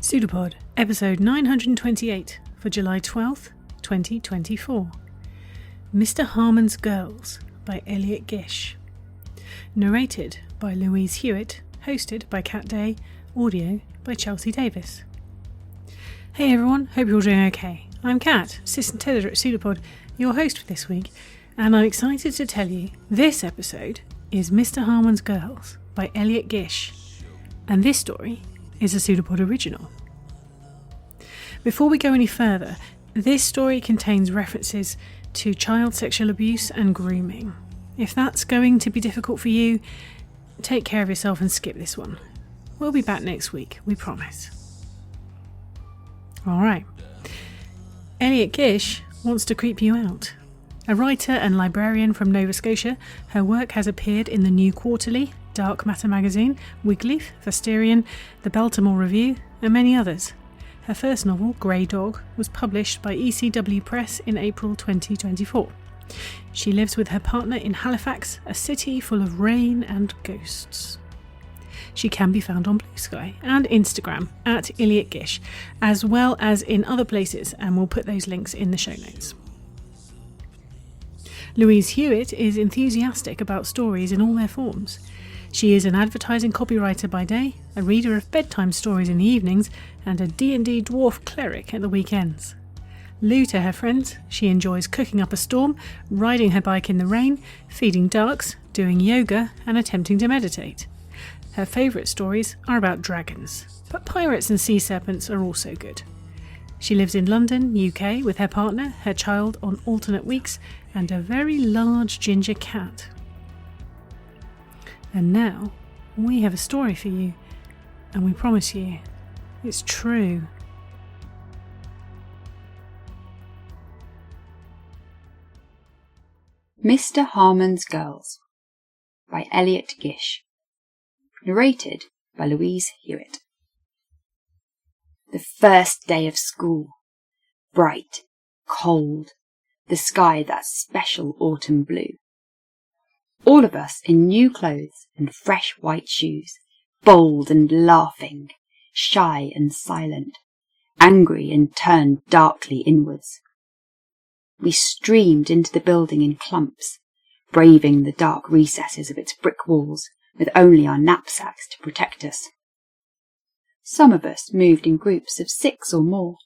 PseudoPod, episode 928 for July 12th, 2024. Mr. Harmon's Girls by Elliot Gish. Narrated by Louise Hewitt, hosted by Kat Day, audio by Chelsea Davis. Hey everyone, hope you're all doing okay. I'm Kat, assistant editor at PseudoPod, your host for this week, and I'm excited to tell you this episode is Mr. Harmon's Girls by Elliot Gish, and this story is a PseudoPod original. Before we go any further, this story contains references to child sexual abuse and grooming. If that's going to be difficult for you, take care of yourself and skip this one. We'll be back next week, we promise. Alright. Elliot Gish wants to creep you out. A writer and librarian from Nova Scotia, her work has appeared in the New Quarterly, Dark Matter magazine, Wigleaf, Festerian, the Baltimore Review, and many others. Her first novel, Grey Dog, was published by ECW Press in April 2024. She lives with her partner in Halifax, a city full of rain and ghosts. She can be found on Blue Sky and Instagram at Elliot Gish, as well as in other places, and we'll put those links in the show notes. Louise Hewitt is enthusiastic about stories in all their forms. She is an advertising copywriter by day, a reader of bedtime stories in the evenings, and a D&D dwarf cleric at the weekends. Lou to her friends, she enjoys cooking up a storm, riding her bike in the rain, feeding ducks, doing yoga, and attempting to meditate. Her favourite stories are about dragons, but pirates and sea serpents are also good. She lives in London, UK, with her partner, her child on alternate weeks, and a very large ginger cat. And now, we have a story for you, and we promise you, it's true. Mr. Harmon's Girls by Elliot Gish. Narrated by Louise Hewitt. The first day of school. Bright, cold, the sky that special autumn blue. All of us in new clothes and fresh white shoes, bold and laughing, shy and silent, angry and turned darkly inwards. We streamed into the building in clumps, braving the dark recesses of its brick walls with only our knapsacks to protect us. Some of us moved in groups of 6 or more,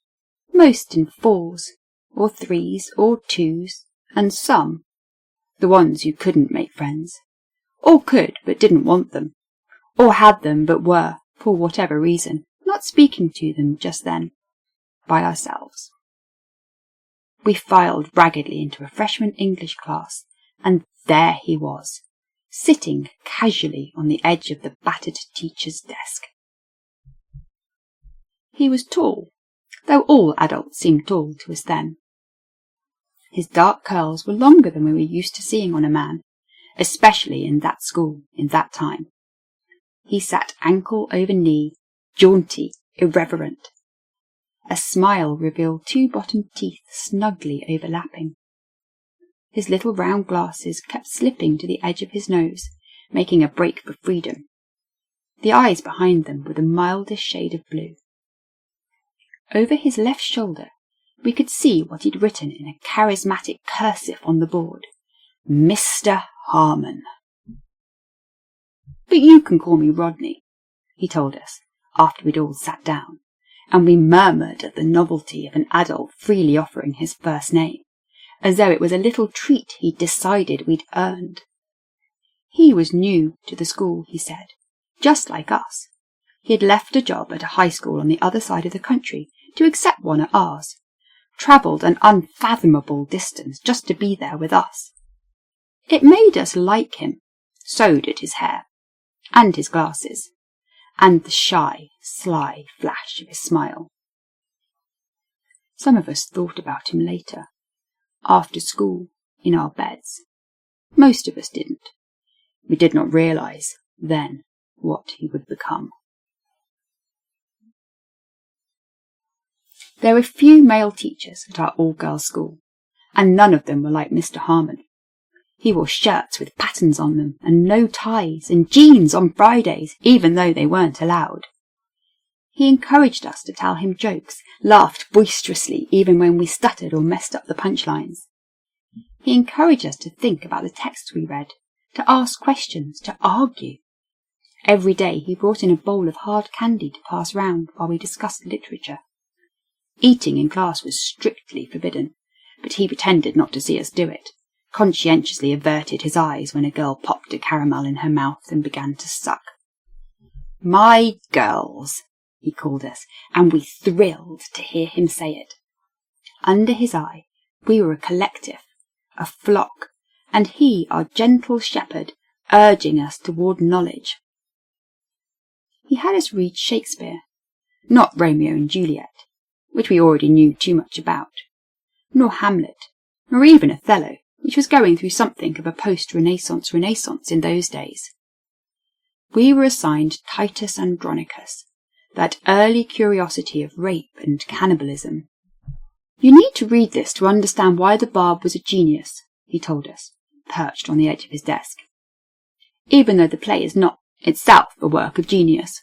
most in 4s, or 3s, or 2s, and some, the ones who couldn't make friends, or could but didn't want them, or had them but were, for whatever reason, not speaking to them just then, by ourselves. We filed raggedly into a freshman English class, and there he was, sitting casually on the edge of the battered teacher's desk. He was tall, though all adults seemed tall to us then. His dark curls were longer than we were used to seeing on a man, especially in that school, in that time. He sat ankle over knee, jaunty, irreverent. A smile revealed 2 bottom teeth snugly overlapping. His little round glasses kept slipping to the edge of his nose, making a break for freedom. The eyes behind them were the mildest shade of blue. Over his left shoulder, we could see what he'd written in a charismatic cursive on the board. Mr. Harmon. "But you can call me Rodney," he told us, after we'd all sat down, and we murmured at the novelty of an adult freely offering his first name, as though it was a little treat he'd decided we'd earned. He was new to the school, he said, just like us. He had left a job at a high school on the other side of the country to accept one at ours, travelled an unfathomable distance just to be there with us. It made us like him, so did his hair, and his glasses, and the shy, sly flash of his smile. Some of us thought about him later, after school, in our beds. Most of us didn't. We did not realise, then, what he would become. There were few male teachers at our all-girls school, and none of them were like Mr. Harmon. He wore shirts with patterns on them, and no ties, and jeans on Fridays, even though they weren't allowed. He encouraged us to tell him jokes, laughed boisterously even when we stuttered or messed up the punchlines. He encouraged us to think about the texts we read, to ask questions, to argue. Every day he brought in a bowl of hard candy to pass round while we discussed literature. Eating in class was strictly forbidden, but he pretended not to see us do it, conscientiously averted his eyes when a girl popped a caramel in her mouth and began to suck. "My girls," he called us, and we thrilled to hear him say it. Under his eye, we were a collective, a flock, and he our gentle shepherd, urging us toward knowledge. He had us read Shakespeare, not Romeo and Juliet, which we already knew too much about, nor Hamlet, nor even Othello, which was going through something of a post-Renaissance in those days. We were assigned Titus Andronicus, that early curiosity of rape and cannibalism. "You need to read this to understand why the bard was a genius," he told us, perched on the edge of his desk. "Even though the play is not itself a work of genius.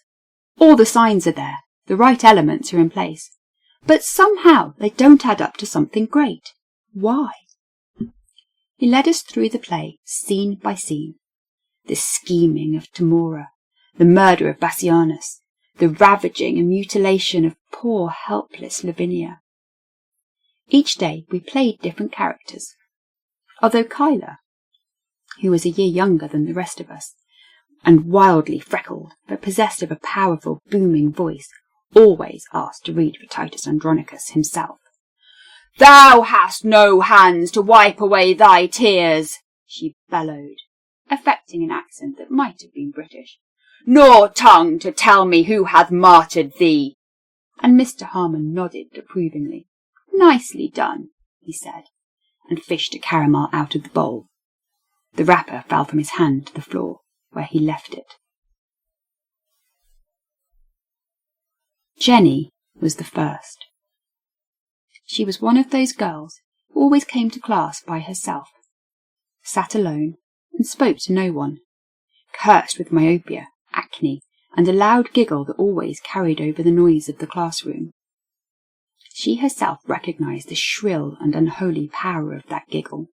All the signs are there, the right elements are in place, but somehow they don't add up to something great. Why?" He led us through the play, scene by scene. The scheming of Timora, the murder of Bassianus, the ravaging and mutilation of poor helpless Lavinia. Each day we played different characters, although Kyla, who was a year younger than the rest of us, and wildly freckled, but possessed of a powerful, booming voice, always asked to read for Titus Andronicus himself. "Thou hast no hands to wipe away thy tears," she bellowed, affecting an accent that might have been British, "nor tongue to tell me who hath martyred thee." And Mr. Harmon nodded approvingly. "Nicely done," he said, and fished a caramel out of the bowl. The wrapper fell from his hand to the floor, where he left it. Jenny was the first. She was one of those girls who always came to class by herself, sat alone, and spoke to no one, cursed with myopia, acne, and a loud giggle that always carried over the noise of the classroom. She herself recognised the shrill and unholy power of that giggle,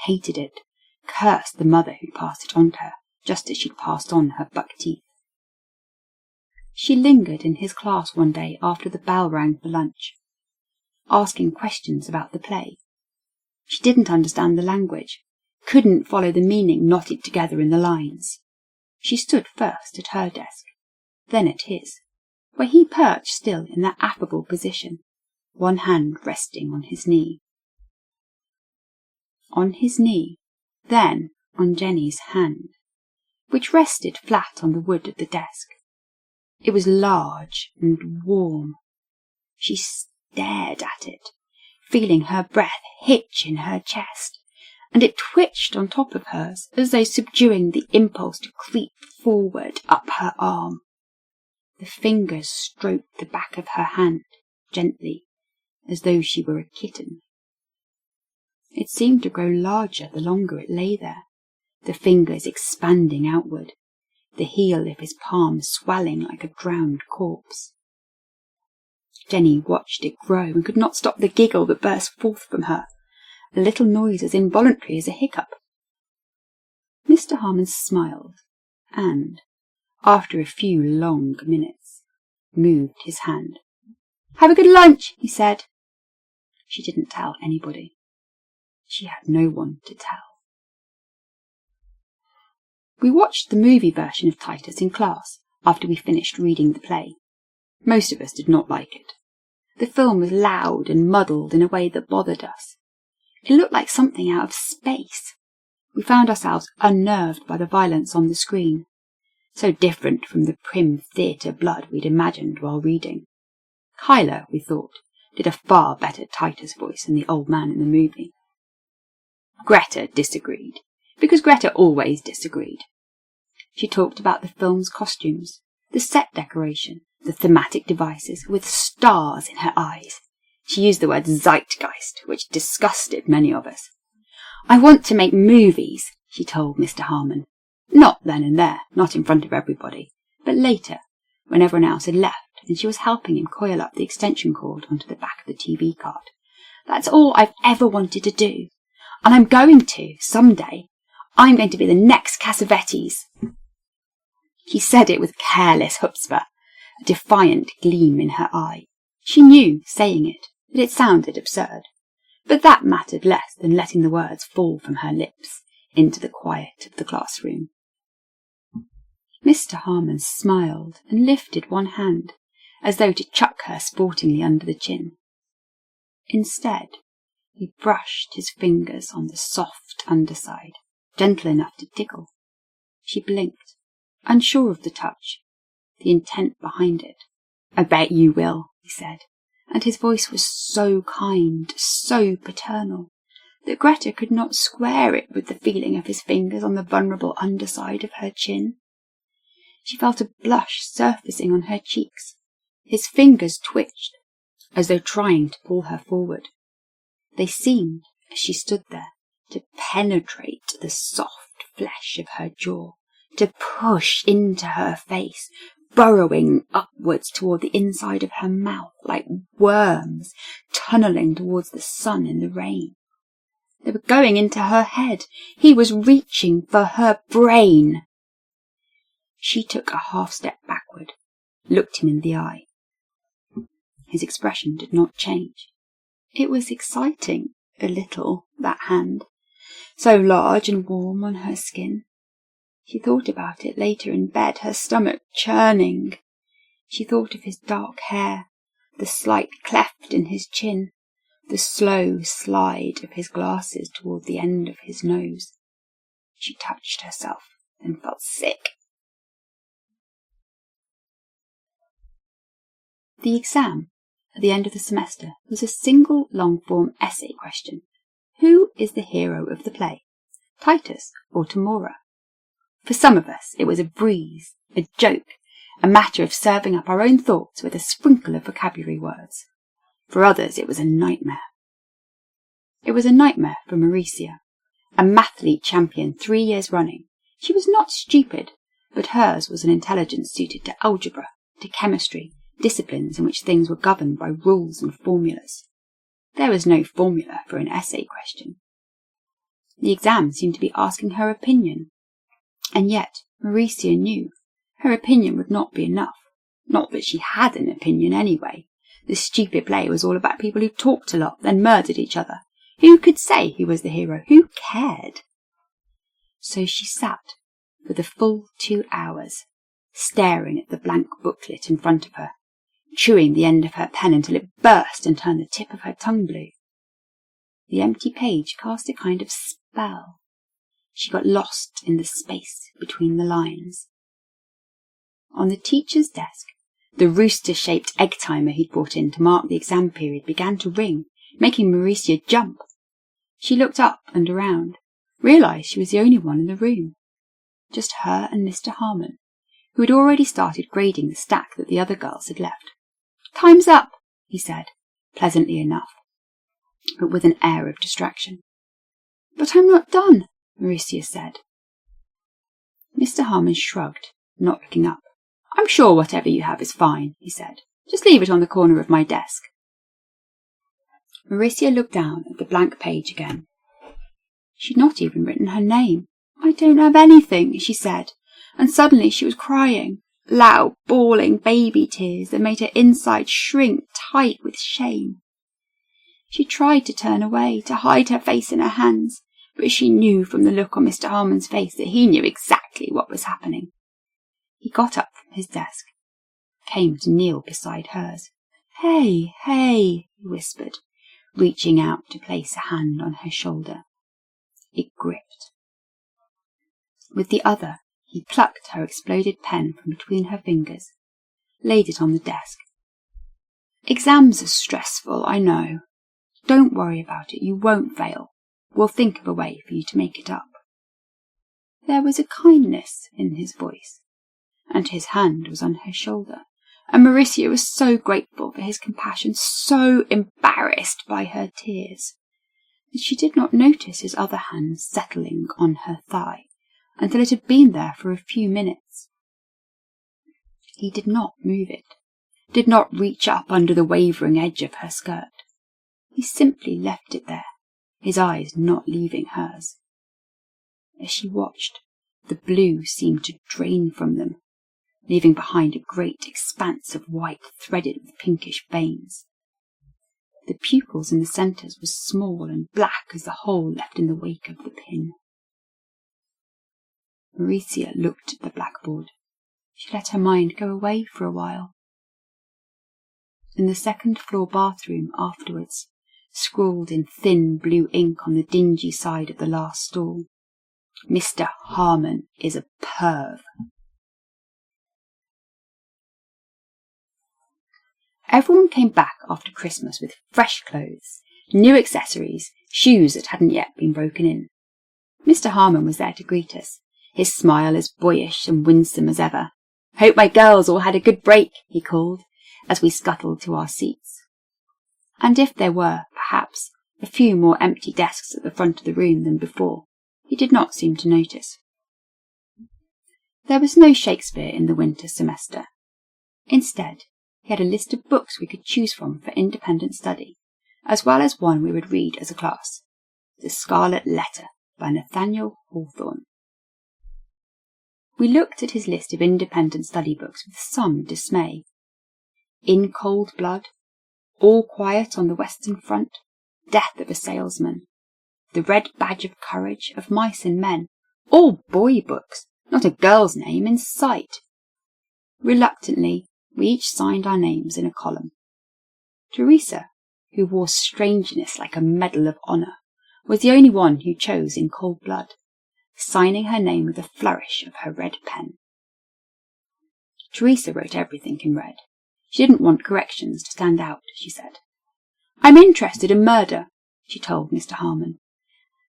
hated it, cursed the mother who passed it on to her, just as she'd passed on her buck teeth. She lingered in his class one day after the bell rang for lunch, asking questions about the play. She didn't understand the language, couldn't follow the meaning knotted together in the lines. She stood first at her desk, then at his, where he perched still in that affable position, one hand resting on his knee. On his knee, then on Jenny's hand, which rested flat on the wood of the desk. It was large and warm. She stared at it, feeling her breath hitch in her chest, and it twitched on top of hers as though subduing the impulse to creep forward up her arm. The fingers stroked the back of her hand, gently, as though she were a kitten. It seemed to grow larger the longer it lay there, the fingers expanding outward, the heel of his palm swelling like a drowned corpse. Jenny watched it grow and could not stop the giggle that burst forth from her, a little noise as involuntary as a hiccup. Mr. Harmon smiled and, after a few long minutes, moved his hand. "Have a good lunch," he said. She didn't tell anybody. She had no one to tell. We watched the movie version of Titus in class after we finished reading the play. Most of us did not like it. The film was loud and muddled in a way that bothered us. It looked like something out of space. We found ourselves unnerved by the violence on the screen, so different from the prim theatre blood we'd imagined while reading. Kyla, we thought, did a far better Titus voice than the old man in the movie. Greta disagreed, because Greta always disagreed. She talked about the film's costumes, the set decoration, the thematic devices, with stars in her eyes. She used the word zeitgeist, which disgusted many of us. "I want to make movies," she told Mr. Harmon. Not then and there, not in front of everybody, but later, when everyone else had left, and she was helping him coil up the extension cord onto the back of the TV card. "That's all I've ever wanted to do. And I'm going to, someday. I'm going to be the next Cassavetes." She said it with careless chutzpah, a defiant gleam in her eye. She knew, saying it, that it sounded absurd, but that mattered less than letting the words fall from her lips into the quiet of the classroom. Mr. Harmon smiled and lifted one hand, as though to chuck her sportingly under the chin. Instead, he brushed his fingers on the soft underside, gentle enough to tickle. She blinked, unsure of the touch, the intent behind it. "I bet you will," he said, and his voice was so kind, so paternal, that Greta could not square it with the feeling of his fingers on the vulnerable underside of her chin. She felt a blush surfacing on her cheeks. His fingers twitched, as though trying to pull her forward. They seemed, as she stood there, to penetrate the soft flesh of her jaw, to push into her face, burrowing upwards toward the inside of her mouth like worms tunnelling towards the sun in the rain. They were going into her head. He was reaching for her brain. She took a half step backward, looked him in the eye. His expression did not change. It was exciting, a little, that hand, so large and warm on her skin. She thought about it later in bed, her stomach churning. She thought of his dark hair, the slight cleft in his chin, the slow slide of his glasses toward the end of his nose. She touched herself and felt sick. The exam at the end of the semester was a single long-form essay question. Who is the hero of the play, Titus or Tamora? For some of us it was a breeze, a joke, a matter of serving up our own thoughts with a sprinkle of vocabulary words. For others it was a nightmare. It was a nightmare for Mauricia, a mathlete champion 3 years running. She was not stupid, but hers was an intelligence suited to algebra, to chemistry, disciplines in which things were governed by rules and formulas. There was no formula for an essay question. The exam seemed to be asking her opinion, and yet Mauricia knew her opinion would not be enough. Not that she had an opinion anyway. The stupid play was all about people who talked a lot, then murdered each other. Who could say who was the hero? Who cared? So she sat for the full 2 hours, staring at the blank booklet in front of her, chewing the end of her pen until it burst and turned the tip of her tongue blue. The empty page cast a kind of spell. She got lost in the space between the lines. On the teacher's desk, the rooster-shaped egg timer he'd brought in to mark the exam period began to ring, making Mauricia jump. She looked up and around, realised she was the only one in the room. Just her and Mr. Harmon, who had already started grading the stack that the other girls had left. "Time's up," he said, pleasantly enough, but with an air of distraction. "But I'm not done," Mauricia said. Mr. Harmon shrugged, not looking up. "I'm sure whatever you have is fine," he said. "Just leave it on the corner of my desk." Mauricia looked down at the blank page again. She'd not even written her name. "I don't have anything," she said, and suddenly she was crying, loud, bawling baby tears that made her inside shrink tight with shame. She tried to turn away, to hide her face in her hands, but she knew from the look on Mr. Harmon's face that he knew exactly what was happening. He got up from his desk, came to kneel beside hers. "Hey, hey," he whispered, reaching out to place a hand on her shoulder. It gripped. With the other, he plucked her exploded pen from between her fingers, laid it on the desk. "Exams are stressful, I know. Don't worry about it, you won't fail. We'll think of a way for you to make it up." There was a kindness in his voice, and his hand was on her shoulder, and Mauricia was so grateful for his compassion, so embarrassed by her tears, that she did not notice his other hand settling on her thigh until it had been there for a few minutes. He did not move it, did not reach up under the wavering edge of her skirt. He simply left it there, his eyes not leaving hers. As she watched, the blue seemed to drain from them, leaving behind a great expanse of white threaded with pinkish veins. The pupils in the centres were small and black as the hole left in the wake of the pin. Maurizia looked at the blackboard. She let her mind go away for a while. In the second-floor bathroom afterwards, scrawled in thin blue ink on the dingy side of the last stall, "Mr. Harmon is a perv." Everyone came back after Christmas with fresh clothes, new accessories, shoes that hadn't yet been broken in. Mr. Harmon was there to greet us, his smile as boyish and winsome as ever. "Hope my girls all had a good break," he called, as we scuttled to our seats. And if there were, perhaps, a few more empty desks at the front of the room than before, he did not seem to notice. There was no Shakespeare in the winter semester. Instead, he had a list of books we could choose from for independent study, as well as one we would read as a class, The Scarlet Letter by Nathaniel Hawthorne. We looked at his list of independent study books with some dismay. In Cold Blood, All Quiet on the Western Front, Death of a Salesman, The Red Badge of Courage, of Mice and Men, all boy books, not a girl's name in sight. Reluctantly, we each signed our names in a column. Teresa, who wore strangeness like a Medal of Honour, was the only one who chose In Cold Blood, signing her name with a flourish of her red pen. Teresa wrote everything in red. She didn't want corrections to stand out, she said. "I'm interested in murder," she told Mr. Harmon,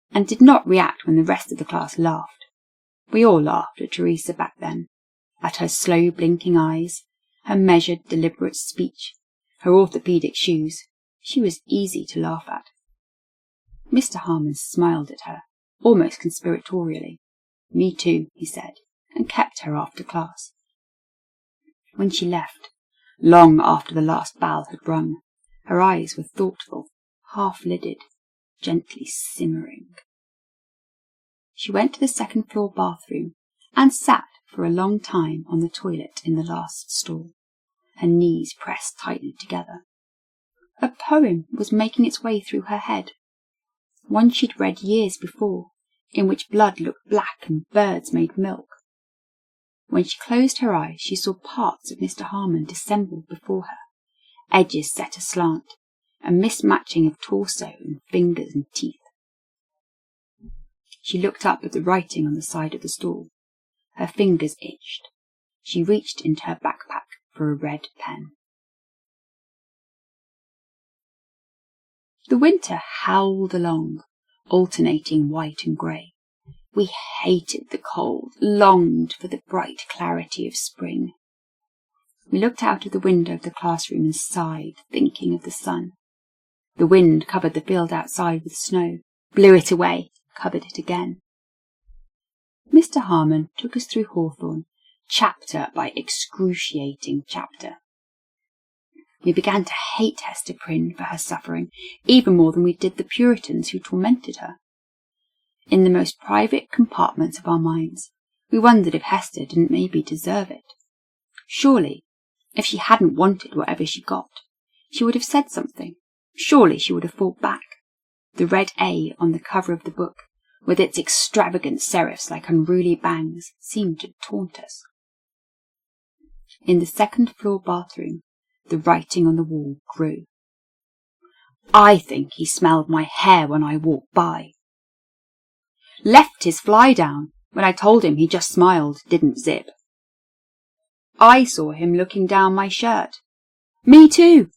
and did not react when the rest of the class laughed. We all laughed at Teresa back then, at her slow blinking eyes, her measured, deliberate speech, her orthopaedic shoes. She was easy to laugh at. Mr. Harmon smiled at her, almost conspiratorially. "Me too," he said, and kept her after class. When she left, long after the last bell had rung, her eyes were thoughtful, half-lidded, gently simmering. She went to the second-floor bathroom and sat for a long time on the toilet in the last stall, her knees pressed tightly together. A poem was making its way through her head, one she'd read years before, in which blood looked black and birds made milk. When she closed her eyes, she saw parts of Mr. Harmon dissembled before her, edges set aslant, a mismatching of torso and fingers and teeth. She looked up at the writing on the side of the stall. Her fingers itched. She reached into her backpack for a red pen. The winter howled along, alternating white and grey. We hated the cold, longed for the bright clarity of spring. We looked out of the window of the classroom and sighed, thinking of the sun. The wind covered the field outside with snow, blew it away, covered it again. Mr. Harmon took us through Hawthorne, chapter by excruciating chapter. We began to hate Hester Prynne for her suffering, even more than we did the Puritans who tormented her. In the most private compartments of our minds, we wondered if Hester didn't maybe deserve it. Surely, if she hadn't wanted whatever she got, she would have said something. Surely she would have fought back. The red A on the cover of the book, with its extravagant serifs like unruly bangs, seemed to taunt us. In the second-floor bathroom, the writing on the wall grew. "I think he smelled my hair when I walked by. Left his fly down. When I told him, he just smiled, didn't zip. I saw him looking down my shirt. Me too!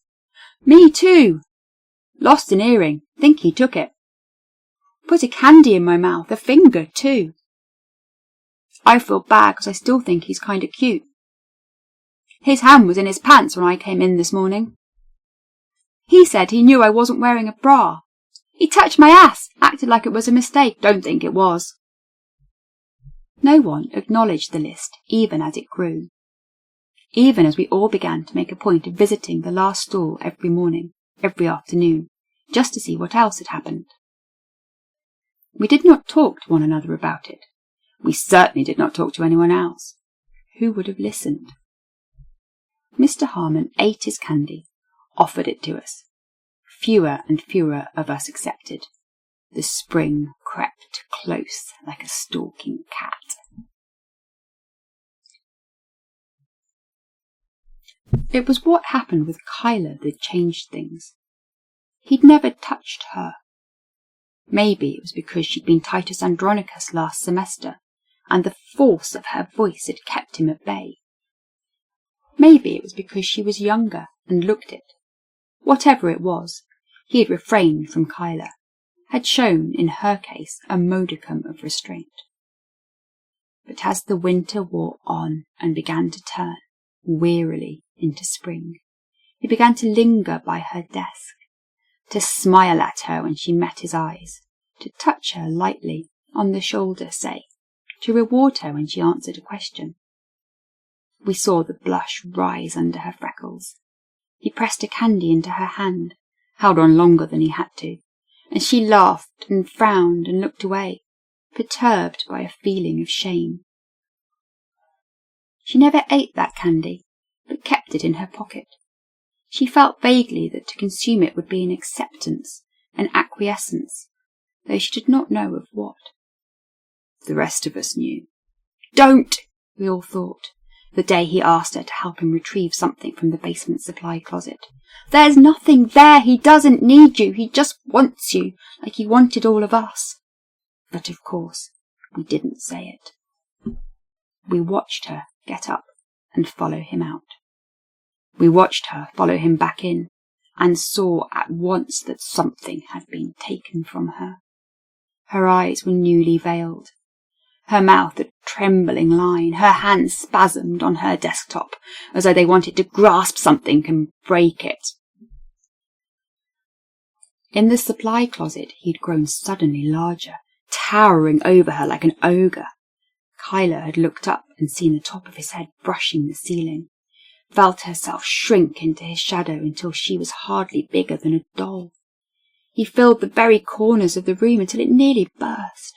Me too! Lost an earring. Think he took it. Put a candy in my mouth, a finger too. I feel bad because I still think he's kind of cute. His hand was in his pants when I came in this morning. He said he knew I wasn't wearing a bra. He touched my ass, acted like it was a mistake, don't think it was." No one acknowledged the list, even as it grew. even as we all began to make a point of visiting the last stall every morning, every afternoon, just to see what else had happened. We did not talk to one another about it. We certainly did not talk to anyone else. Who would have listened? Mr. Harmon ate his candy, offered it to us. Fewer and fewer of us accepted. The spring crept close like a stalking cat. It was what happened with Kyla that changed things. He'd never touched her. Maybe it was because she'd been Titus Andronicus last semester, and the force of her voice had kept him at bay. Maybe it was because she was younger and looked it. Whatever it was, he had refrained from Kyla, had shown, in her case, a modicum of restraint. But as the winter wore on and began to turn, wearily, into spring, he began to linger by her desk, to smile at her when she met his eyes, to touch her lightly on the shoulder, say, to reward her when she answered a question. We saw the blush rise under her freckles. He pressed a candy into her hand, held on longer than he had to, and she laughed and frowned and looked away, perturbed by a feeling of shame. She never ate that candy, but kept it in her pocket. She felt vaguely that to consume it would be an acceptance, an acquiescence, though she did not know of what. The rest of us knew. "Don't!" we all thought, the day he asked her to help him retrieve something from the basement supply closet. "There's nothing there. He doesn't need you. He just wants you, like he wanted all of us." But of course, we didn't say it. We watched her get up and follow him out. We watched her follow him back in, and saw at once that something had been taken from her. Her eyes were newly veiled, her mouth a trembling line, her hands spasmed on her desktop, as though they wanted to grasp something and break it. In the supply closet he'd grown suddenly larger, towering over her like an ogre. Kyla had looked up and seen the top of his head brushing the ceiling, felt herself shrink into his shadow until she was hardly bigger than a doll. He filled the very corners of the room until it nearly burst.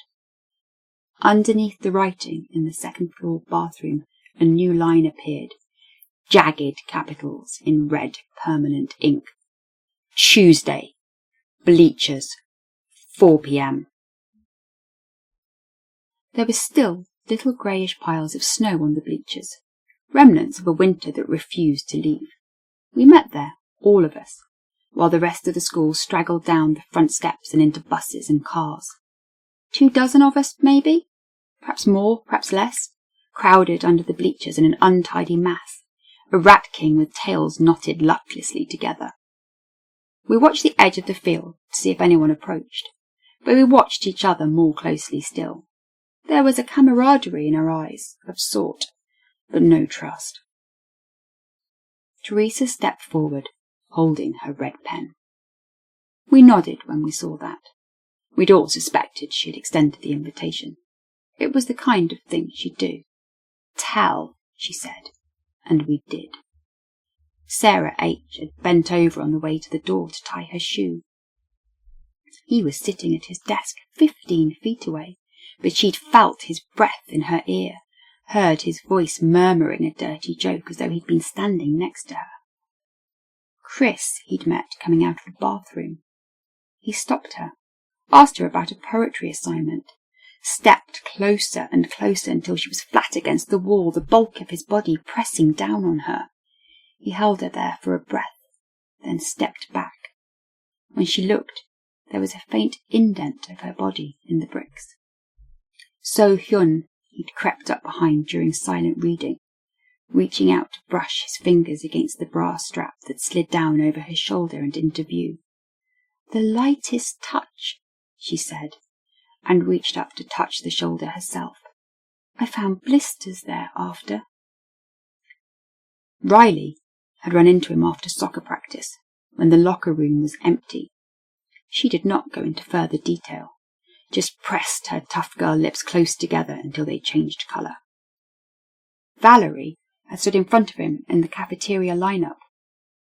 Underneath the writing in the second-floor bathroom, a new line appeared, jagged capitals in red permanent ink. Tuesday, bleachers, 4 p.m. There were still little greyish piles of snow on the bleachers, remnants of a winter that refused to leave. We met there, all of us, while the rest of the school straggled down the front steps and into buses and cars. 24 of us, maybe? Perhaps more, perhaps less, crowded under the bleachers in an untidy mass, a rat king with tails knotted lucklessly together. We watched the edge of the field to see if anyone approached, but we watched each other more closely still. There was a camaraderie in our eyes, of sort, but no trust. Teresa stepped forward, holding her red pen. We nodded when we saw that. We'd all suspected she had extended the invitation. It was the kind of thing she'd do. Tell, she said, and we did. Sarah H. had bent over on the way to the door to tie her shoe. He was sitting at his desk 15 feet away, but she'd felt his breath in her ear, heard his voice murmuring a dirty joke as though he'd been standing next to her. Chris he'd met coming out of the bathroom. He stopped her, asked her about a poetry assignment, stepped closer and closer until she was flat against the wall, the bulk of his body pressing down on her. He held her there for a breath, then stepped back. When she looked, there was a faint indent of her body in the bricks. So Hyun he'd crept up behind during silent reading, reaching out to brush his fingers against the brass strap that slid down over his shoulder and into view. "The lightest touch," she said, and reached up to touch the shoulder herself. "I found blisters there after." Riley had run into him after soccer practice, when the locker room was empty. She did not go into further detail, just pressed her tough girl lips close together until they changed colour. Valerie had stood in front of him in the cafeteria lineup.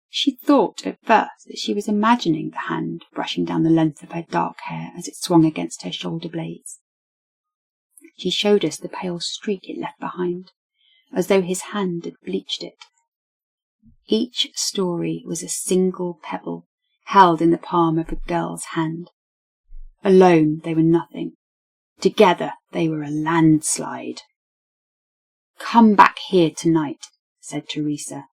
She thought at first that she was imagining the hand brushing down the length of her dark hair as it swung against her shoulder blades. She showed us the pale streak it left behind, as though his hand had bleached it. Each story was a single pebble held in the palm of a girl's hand. Alone they were nothing. Together they were a landslide. "Come back here tonight," said Teresa.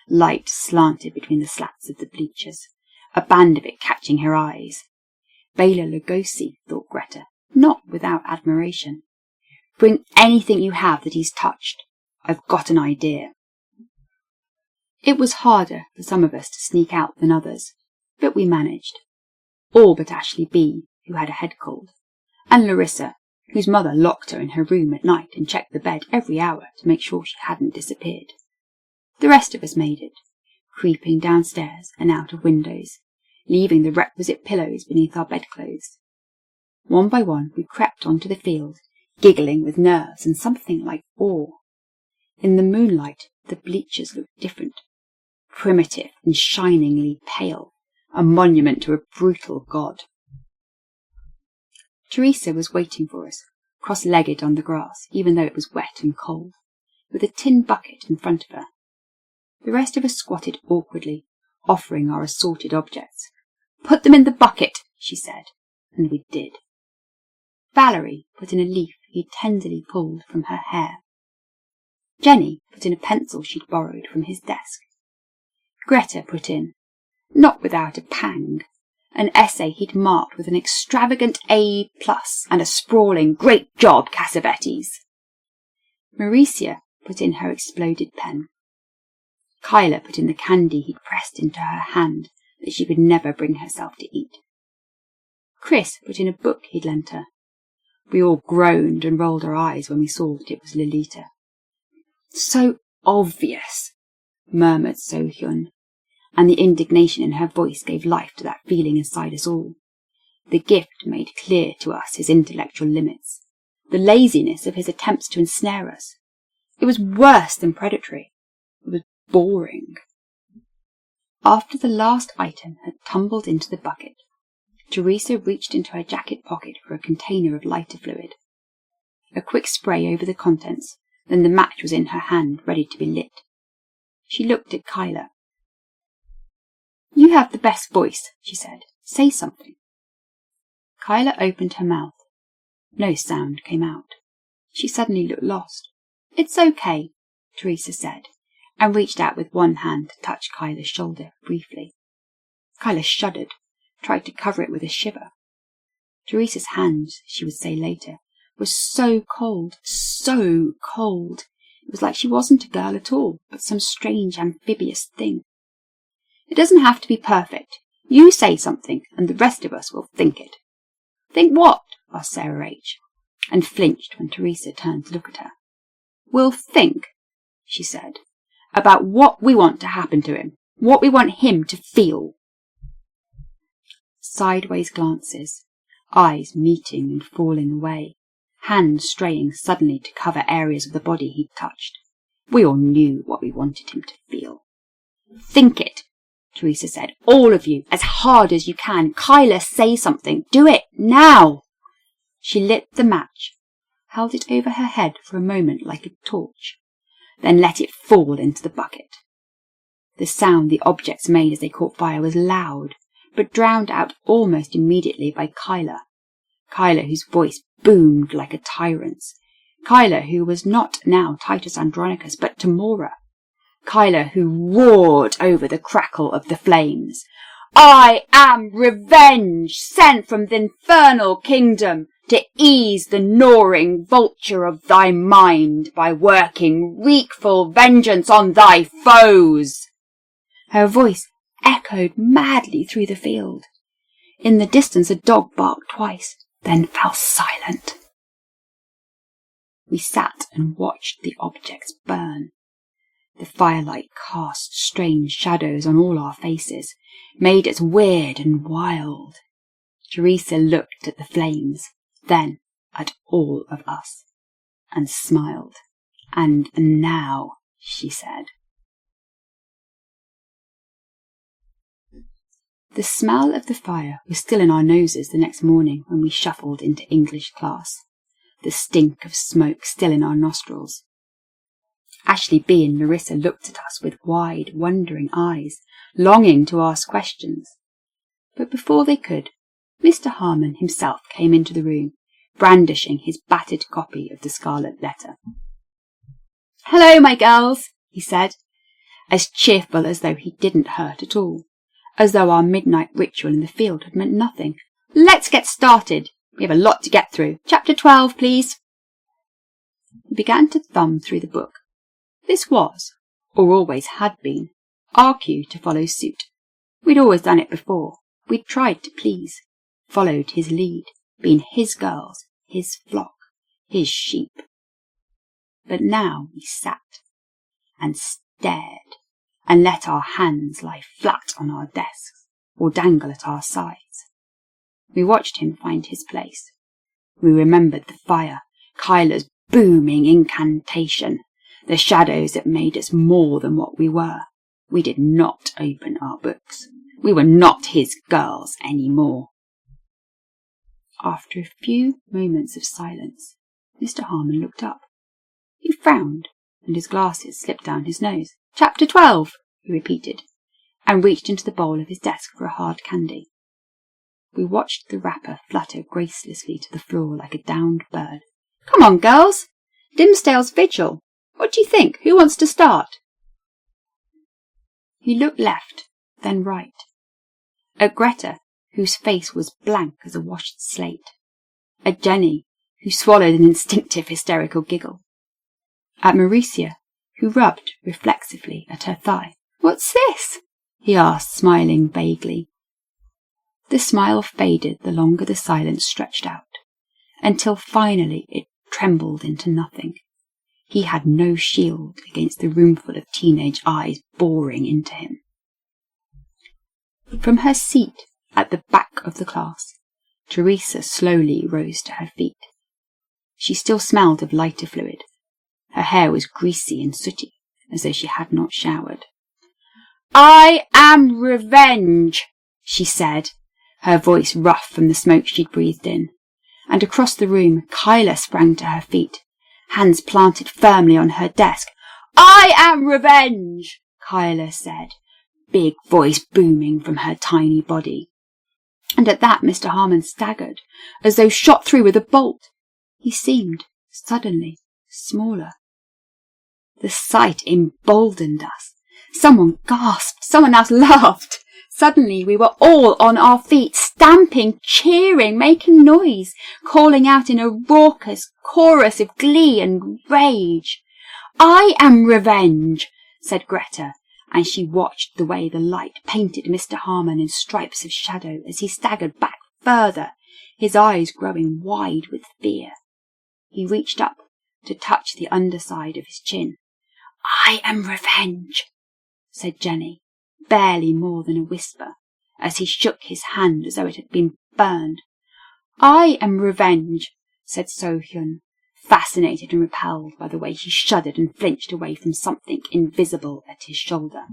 Light slanted between the slats of the bleachers, a band of it catching her eyes. Bela Lugosi, thought Greta, not without admiration. "Bring anything you have that he's touched. I've got an idea." It was harder for some of us to sneak out than others, but we managed. All but Ashley B., who had a head cold, and Larissa, whose mother locked her in her room at night and checked the bed every hour to make sure she hadn't disappeared. The rest of us made it, creeping downstairs and out of windows, leaving the requisite pillows beneath our bedclothes. One by one we crept onto the field, giggling with nerves and something like awe. In the moonlight the bleachers looked different, primitive and shiningly pale, a monument to a brutal god. Teresa was waiting for us, cross-legged on the grass, even though it was wet and cold, with a tin bucket in front of her. The rest of us squatted awkwardly, offering our assorted objects. "Put them in the bucket," she said, and we did. Valerie put in a leaf he'd tenderly pulled from her hair. Jenny put in a pencil she'd borrowed from his desk. Greta put in, not without a pang, an essay he'd marked with an extravagant A+ and a sprawling "Great job, Cassavetes." Mauricia put in her exploded pen. Kyla put in the candy he'd pressed into her hand that she could never bring herself to eat. Chris put in a book he'd lent her. We all groaned and rolled our eyes when we saw that it was Lolita. "So obvious," murmured So-hyun, and the indignation in her voice gave life to that feeling inside us all. The gift made clear to us his intellectual limits, the laziness of his attempts to ensnare us. It was worse than predatory. It was boring. After the last item had tumbled into the bucket, Teresa reached into her jacket pocket for a container of lighter fluid. A quick spray over the contents, then the match was in her hand, ready to be lit. She looked at Kyla. "You have the best voice," she said. "Say something." Kyla opened her mouth. No sound came out. She suddenly looked lost. "It's okay," Teresa said, and reached out with one hand to touch Kyla's shoulder briefly. Kyla shuddered, tried to cover it with a shiver. Teresa's hands, she would say later, were so cold, so cold. It was like she wasn't a girl at all, but some strange amphibious thing. "It doesn't have to be perfect. You say something, and the rest of us will think it." "Think what?" asked Sarah H., and flinched when Teresa turned to look at her. "We'll think," she said, "about what we want to happen to him, what we want him to feel." Sideways glances, eyes meeting and falling away, hands straying suddenly to cover areas of the body he'd touched. We all knew what we wanted him to feel. "Think it," Teresa said. "All of you, as hard as you can. Kyla, say something. Do it, now." She lit the match, held it over her head for a moment like a torch, then let it fall into the bucket. The sound the objects made as they caught fire was loud, but drowned out almost immediately by Kyla. Kyla, whose voice boomed like a tyrant's. Kyla, who was not now Titus Andronicus, but Tamora. Kyla, who roared over the crackle of the flames. "I am revenge, sent from the infernal kingdom to ease the gnawing vulture of thy mind by working wreakful vengeance on thy foes." Her voice echoed madly through the field. In the distance a dog barked twice, then fell silent. We sat and watched the objects burn. The firelight cast strange shadows on all our faces, made us weird and wild. Teresa looked at the flames, then at all of us, and smiled. "And now," she said. The smell of the fire was still in our noses the next morning when we shuffled into English class, the stink of smoke still in our nostrils. Ashley B and Marissa looked at us with wide, wondering eyes, longing to ask questions. But before they could, Mr. Harmon himself came into the room, brandishing his battered copy of the Scarlet Letter. "Hello, my girls," he said, as cheerful as though he didn't hurt at all, as though our midnight ritual in the field had meant nothing. "Let's get started. We have a lot to get through. Chapter 12, please." He began to thumb through the book. This was, or always had been, our cue to follow suit. We'd always done it before. We'd tried to please, followed his lead, been his girls, his flock, his sheep. But now we sat and stared and let our hands lie flat on our desks or dangle at our sides. We watched him find his place. We remembered the fire, Kyla's booming incantation, the shadows that made us more than what we were. We did not open our books. We were not his girls any more. After a few moments of silence, Mr. Harmon looked up. He frowned, and his glasses slipped down his nose. "Chapter 12, he repeated, and reached into the bowl of his desk for a hard candy. We watched the wrapper flutter gracelessly to the floor like a downed bird. "Come on, girls! Dimmesdale's vigil. What do you think? Who wants to start?" He looked left, then right. At Greta, whose face was blank as a washed slate. At Jenny, who swallowed an instinctive hysterical giggle. At Mauricia, who rubbed reflexively at her thigh. "What's this?" he asked, smiling vaguely. The smile faded the longer the silence stretched out, until finally it trembled into nothing. He had no shield against the roomful of teenage eyes boring into him. From her seat at the back of the class, Teresa slowly rose to her feet. She still smelled of lighter fluid. Her hair was greasy and sooty, as though she had not showered. "I am revenge," she said, her voice rough from the smoke she'd breathed in. And across the room, Kyla sprang to her feet, hands planted firmly on her desk. "I am revenge," Kyla said, big voice booming from her tiny body. And at that Mr. Harmon staggered, as though shot through with a bolt. He seemed, suddenly, smaller. The sight emboldened us. Someone gasped, someone else laughed. Suddenly we were all on our feet, stamping, cheering, making noise, calling out in a raucous chorus of glee and rage. "I am revenge," said Greta, and she watched the way the light painted Mr. Harmon in stripes of shadow as he staggered back further, his eyes growing wide with fear. He reached up to touch the underside of his chin. "I am revenge," said Jenny, barely more than a whisper, as he shook his hand as though it had been burned. "I am revenge," said So-hyun, fascinated and repelled by the way he shuddered and flinched away from something invisible at his shoulder.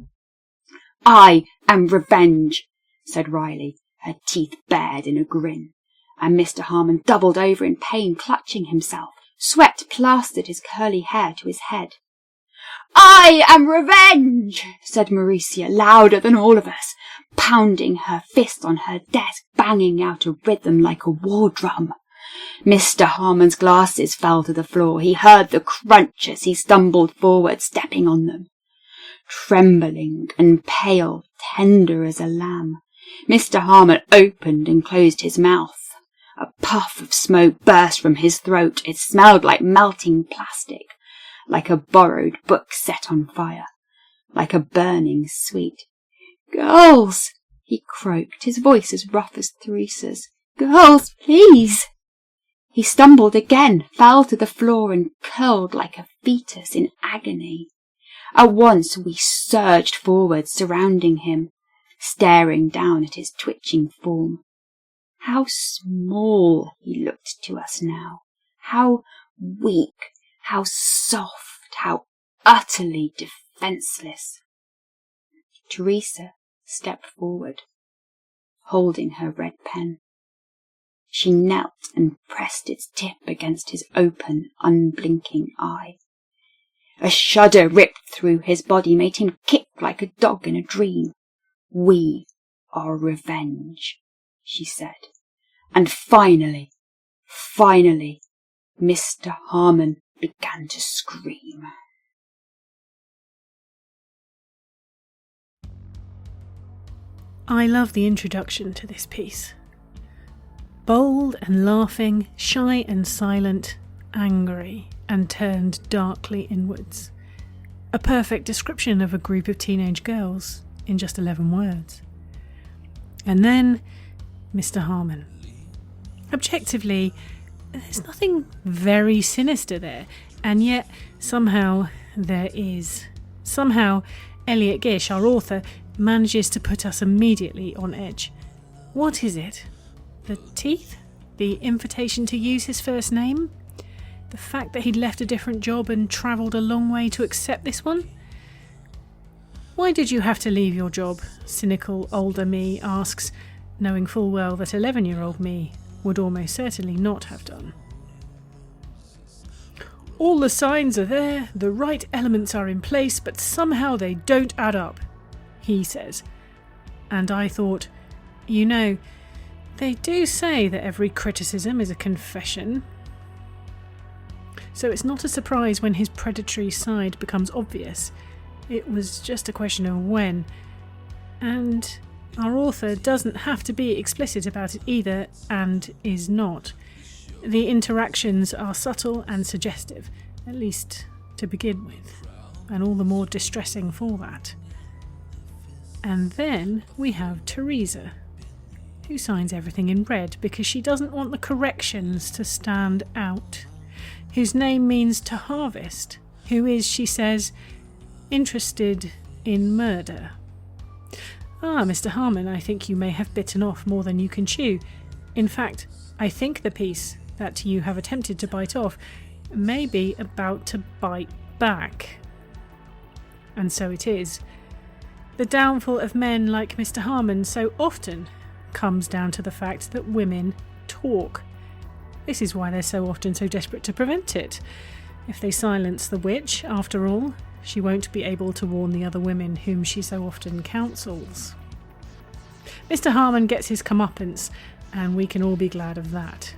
"I am revenge," said Riley, her teeth bared in a grin, and Mr. Harmon doubled over in pain, clutching himself. Sweat plastered his curly hair to his head. "I am revenge," said Mauricia, louder than all of us, pounding her fist on her desk, banging out a rhythm like a war drum. Mr. Harmon's glasses fell to the floor. He heard the crunch as he stumbled forward, stepping on them. Trembling and pale, tender as a lamb, Mr. Harmon opened and closed his mouth. A puff of smoke burst from his throat. It smelled like melting plastic, like a borrowed book set on fire, like a burning sweet. "Girls," he croaked, his voice as rough as Theresa's. "Girls, please." He stumbled again, fell to the floor and curled like a fetus in agony. At once we surged forward, surrounding him, staring down at his twitching form. How small he looked to us now, how weak, how soft, how utterly defenceless. Teresa stepped forward, holding her red pen. She knelt and pressed its tip against his open, unblinking eye. A shudder ripped through his body, made him kick like a dog in a dream. "We are revenge," she said. And finally, Mr. Harmon began to scream. I love the introduction to this piece. Bold and laughing, shy and silent, angry and turned darkly inwards. A perfect description of a group of teenage girls in just 11 words. And then Mr. Harmon. Objectively, there's nothing very sinister there, and yet somehow there is. Somehow Elliot Gish, our author, manages to put us immediately on edge. What is it? The teeth? The invitation to use his first name? The fact that he'd left a different job and travelled a long way to accept this one? Why did you have to leave your job? Cynical older me asks, knowing full well that 11-year-old me would almost certainly not have done. All the signs are there, the right elements are in place, but somehow they don't add up, he says. And I thought, you know, they do say that every criticism is a confession. So it's not a surprise when his predatory side becomes obvious. It was just a question of when. And our author doesn't have to be explicit about it either, and is not. The interactions are subtle and suggestive, at least to begin with, and all the more distressing for that. And then we have Teresa, who signs everything in red because she doesn't want the corrections to stand out, whose name means to harvest, who is, she says, interested in murder. Ah, Mr. Harmon, I think you may have bitten off more than you can chew. In fact, I think the piece that you have attempted to bite off may be about to bite back. And so it is. The downfall of men like Mr. Harmon so often comes down to the fact that women talk. This is why they're so often so desperate to prevent it. If they silence the witch, after all, she won't be able to warn the other women whom she so often counsels. Mr. Harmon gets his comeuppance, and we can all be glad of that.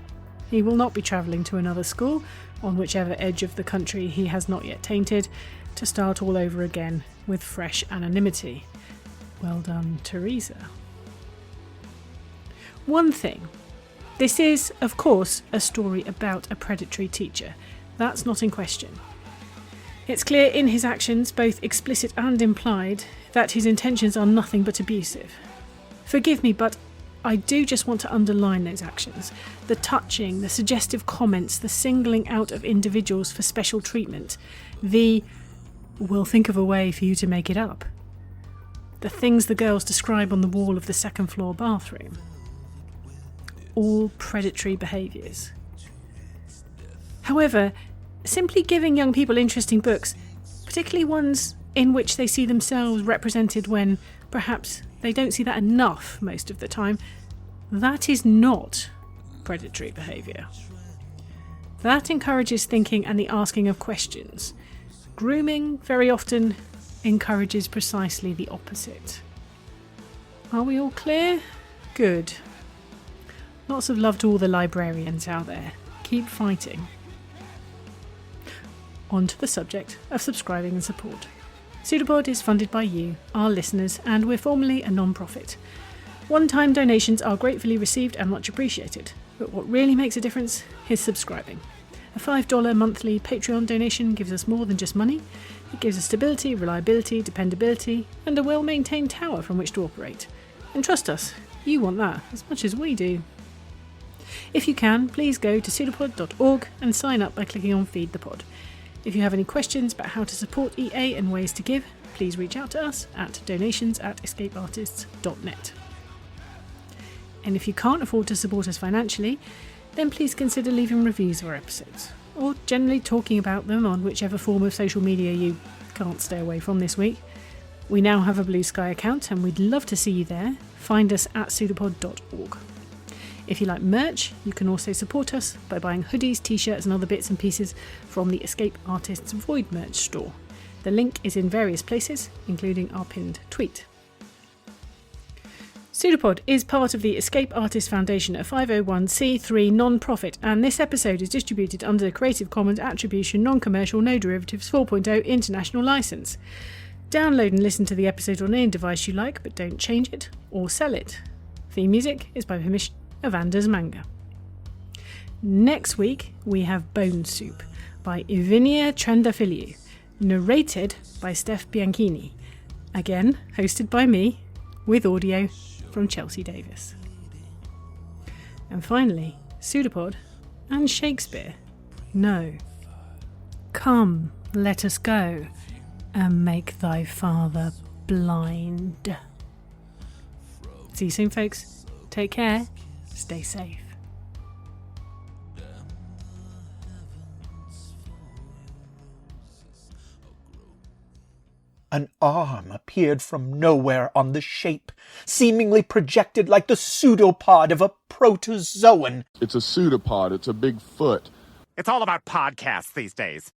He will not be travelling to another school, on whichever edge of the country he has not yet tainted, to start all over again with fresh anonymity. Well done, Teresa. One thing. This is, of course, a story about a predatory teacher. That's not in question. It's clear in his actions, both explicit and implied, that his intentions are nothing but abusive. Forgive me, but I do just want to underline those actions. The touching, the suggestive comments, the singling out of individuals for special treatment. We'll think of a way for you to make it up. The things the girls describe on the wall of the second-floor bathroom. All predatory behaviours. However, simply giving young people interesting books, particularly ones in which they see themselves represented when perhaps they don't see that enough most of the time, that is not predatory behaviour. That encourages thinking and the asking of questions. Grooming very often encourages precisely the opposite. Are we all clear? Good. Lots of love to all the librarians out there. Keep fighting. On to the subject of subscribing and support. PseudoPod is funded by you, our listeners, and we're formally a non-profit. One-time donations are gratefully received and much appreciated, but what really makes a difference is subscribing. A $5 monthly Patreon donation gives us more than just money. It gives us stability, reliability, dependability, and a well-maintained tower from which to operate. And trust us, you want that as much as we do. If you can, please go to pseudopod.org and sign up by clicking on Feed the Pod. If you have any questions about how to support EA and ways to give, please reach out to us at donations@escapeartists.net. And if you can't afford to support us financially, then please consider leaving reviews of our episodes. or generally talking about them on whichever form of social media you can't stay away from this week. We now have a Blue Sky account and we'd love to see you there. Find us at pseudopod.org. If you like merch, you can also support us by buying hoodies, t-shirts and other bits and pieces from the Escape Artists Void merch store. The link is in various places, including our pinned tweet. PseudoPod is part of the Escape Artists Foundation, a 501c3 non-profit, and this episode is distributed under the Creative Commons Attribution Non-Commercial No Derivatives 4.0 International License. Download and listen to the episode on any device you like, but don't change it or sell it. Theme music is by permission of Anders Manga. Next week we have Bone Soup by Ivinia Trendafiliou, narrated by Steph Bianchini, again hosted by me, with audio from Chelsea Davis. And finally, PseudoPod and Shakespeare. No. Come, let us go, and make thy father blind. See you soon, folks. Take care. Stay safe. An arm appeared from nowhere on the shape, seemingly projected like the pseudopod of a protozoan. It's a pseudopod. It's a big foot. It's all about podcasts these days.